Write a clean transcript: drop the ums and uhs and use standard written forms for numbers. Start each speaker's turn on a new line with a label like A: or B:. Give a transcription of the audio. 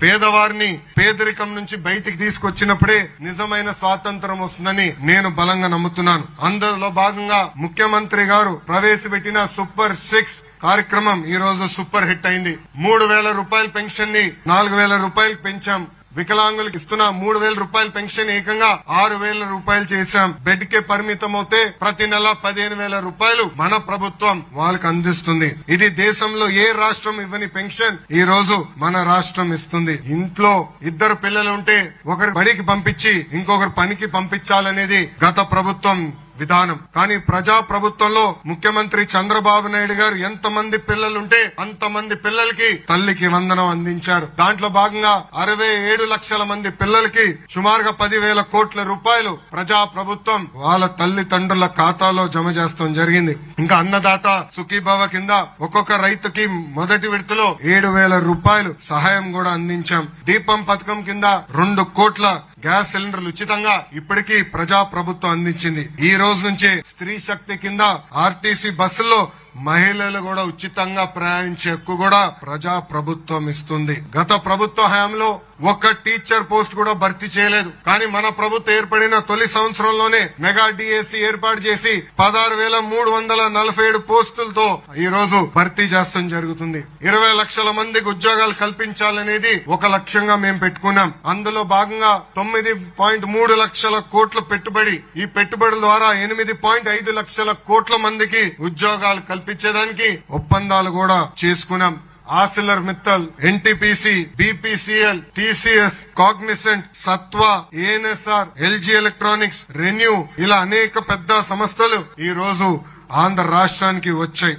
A: పేదవారిని పేదరికం నుంచి బయటికి తీసుకొచ్చినప్పుడే నిజమైన స్వాతంత్రం వస్తుందని నేను బలంగా నమ్ముతున్నాను. అందులో భాగంగా ముఖ్యమంత్రి గారు ప్రవేశపెట్టిన సూపర్ 6 కార్యక్రమం ఈ రోజు సూపర్ హిట్ అయింది. 3,000 రూపాయల పెన్షన్ ని 4,000 రూపాయలకు పెంచాం. వికలాంగులకు ఇస్తున్న 3,000 రూపాయల పెన్షన్ ఏకంగా 6,000 రూపాయలు చేశాం. బెడ్ కే పరిమితం అవుతే ప్రతి నెల 15,000 రూపాయలు మన ప్రభుత్వం వాళ్ళకి అందిస్తుంది. ఇది దేశంలో ఏ రాష్ట్రం ఇవ్వని పెన్షన్ ఈ రోజు మన రాష్ట్రం ఇస్తుంది. ఇంట్లో 2 పిల్లలు ఉంటే ఒకరు బడికి పంపించి ఇంకొకరు పనికి పంపించాలనేది గత ప్రభుత్వం విధానం. కానీ ప్రజా ప్రభుత్వంలో ముఖ్యమంత్రి చంద్రబాబు నాయుడు గారు ఎంతమంది పిల్లలుంటే అంతమంది పిల్లలకి తల్లికి వందనం అందించారు. దాంట్లో భాగంగా 67 లక్షల మంది పిల్లలకి సుమారుగా 10,000 కోట్ల రూపాయలు ప్రజా ప్రభుత్వం వాళ్ళ తల్లిదండ్రుల ఖాతాలో జమ చేస్తాం జరిగింది. ఇంకా అన్నదాత సుఖీభవ కింద ఒక్కొక్క రైతుకి మొదటి విడతలో 7,000 రూపాయలు సహాయం కూడా అందించాం. దీపం పథకం కింద 2 కోట్ల గ్యాస్ సిలిండర్లు ఉచితంగా ఇప్పటికీ ప్రజా ప్రభుత్వం అందించింది. ఈ రోజు నుంచే స్త్రీ శక్తి కింద ఆర్టీసీ బస్సుల్లో మహిళలు కూడా ఉచితంగా ప్రయాణించే హక్కు కూడా ప్రజా ప్రభుత్వం ఇస్తుంది. గత ప్రభుత్వ హయాంలో ఒక్క టీచర్ పోస్ట్ కూడా భర్తీ చేయలేదు. కానీ మన ప్రభుత్వం ఏర్పడిన తొలి సంవత్సరంలోనే మెగా డిఎస్సి ఏర్పాటు చేసి 16,347 పోస్టులతో ఈ రోజు భర్తీ చేస్తాం జరుగుతుంది. 20 లక్షల మందికి ఉద్యోగాలు కల్పించాలనేది ఒక లక్ష్యంగా మేము పెట్టుకున్నాం. అందులో భాగంగా 9.3 లక్షల కోట్ల పెట్టుబడి, ఈ పెట్టుబడుల ద్వారా 8.5 లక్షల కోట్ల మందికి ఉద్యోగాలు కల్పించేదానికి ఒప్పందాలు కూడా చేసుకున్నాం. Arcelor Mittal, NTPC, BPCL, TCS, Cognizant, Sattva, ANSR, LG electronics, ReNew ఇలా అనేక పెద్ద సంస్థలు ఈ రోజు ఆంధ్ర రాష్ట్రానికి వచ్చాయి.